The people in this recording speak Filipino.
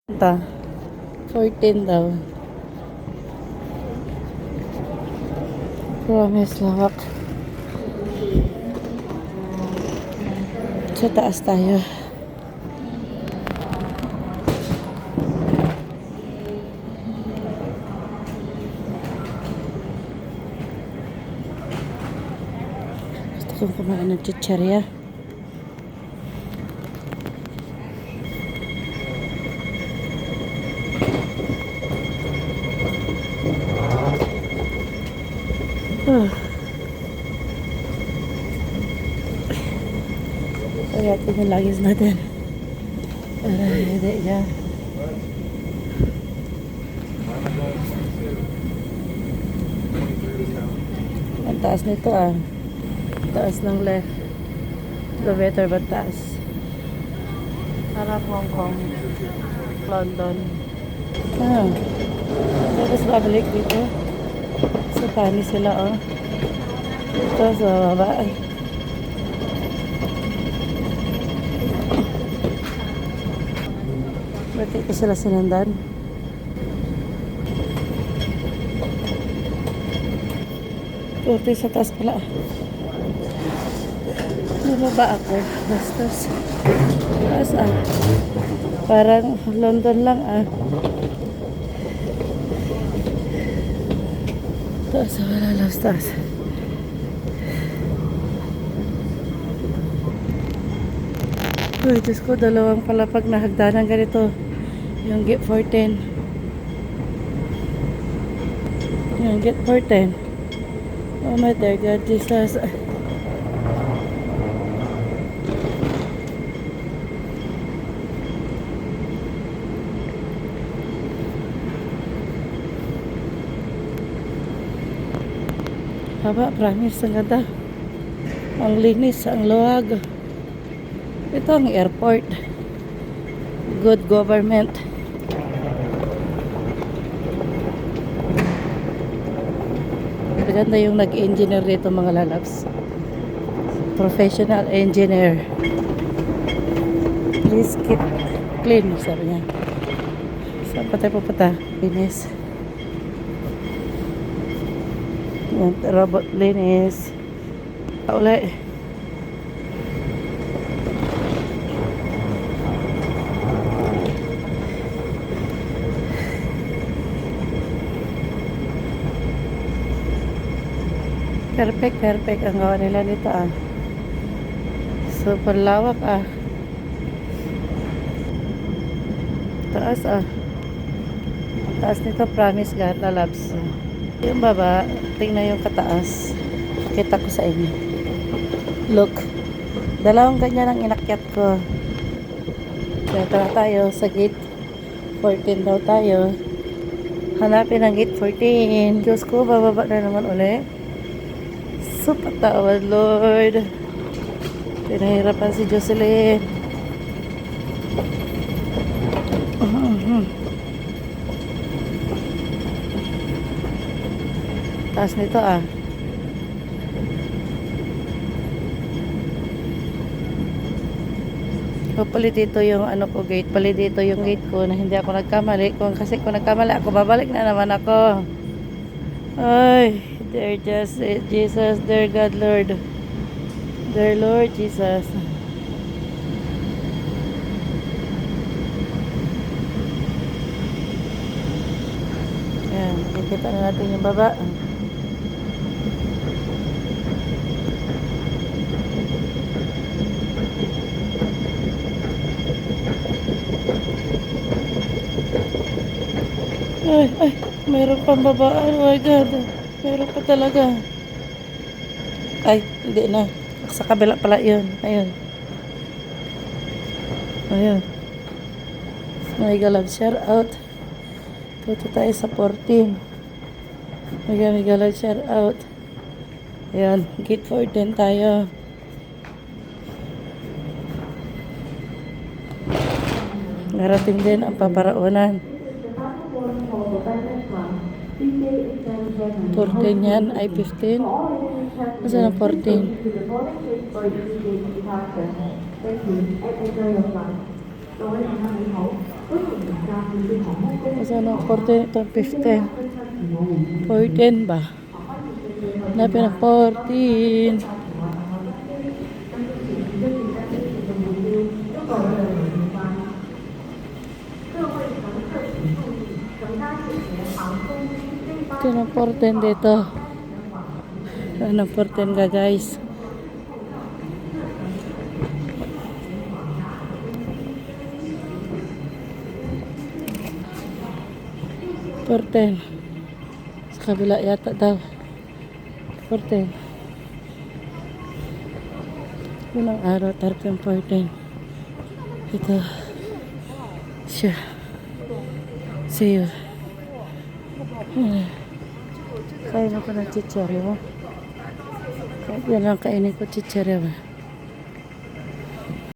Ta, 14 daw. Promise lawak. Sa taas tayo. Gusto kong kumain ng chicharia. Kaya tinalagis natin. Hindi niya. Ang taas nito ah. Taas ng left. Kilometer ba taas? Harap Hong Kong. London. Tapos babalik dito. Sa pani sila oh. Ito sa baba. Berarti ito sila sinundan. Ito sa taas pala. Bumaba ako. Bastos. Taas ah. Parang London lang ah. Taas wala lang taas. Uy, Diyos ko, dalawang palapag na hagdanan ganito. Yung Gate 14. Yung Gate 14. Oh my dear God, Jesus. Haba, promise, ang ganda. Ang linis, ang luwag. Ito ang airport. Good government. Maganda yung nag-engineer dito mga lalabs. Professional engineer. Please keep clean, sabi niya. Saan pa tayo pupunta? Linis. Yan, robot linis. Uli. Perfect, perfect ang gawa nila dito ah. Super lawak ah. Taas ah. Taas nito, promise God, lalabs. Yung baba, tingnan yung kataas. Kita ko sa inyo. Look. Dalawang ganyan ang inakyat ko. Kaya tara tayo sa gate 14 daw tayo. Hanapin ang gate 14. Diyos ko, bababa na naman ulit. So, patawad, Lord. Pinahirapan si Jocelyn. Taas nito ah. Hopefully dito yung ano ko gate. Pali dito yung gate ko na hindi ako nagkamali. Kasi kung nagkamali ako, babalik na naman ako. Ay. Dear Jesus, dear God, Lord. Dear Lord Jesus. Ayan, nakikita na natin yung baba. Ay, mayroon pang baba. Oh my God. Meron pa talaga. Ay, hindi na. Sa kabila pala yun. Ayun. Ayun. Mega love, share out. Tuto tayo sa 14. Mega love, share out. Ayun. Gate 14 tayo. Narating din ang paparaunan. 14 yan, ay 15. Masa na 14? Saan ang 14 ito? 15. 14 ba? Hanapin ang 14. Ito ang 14 dito. Saan ang 14 ka guys? Porten. Sa kabila yata daw. Porten. Yun ang araw, tarpeng 14. Ito. Siya. See you. Kain ako ng chichari mo. Yan lang kainin ko chichari mo.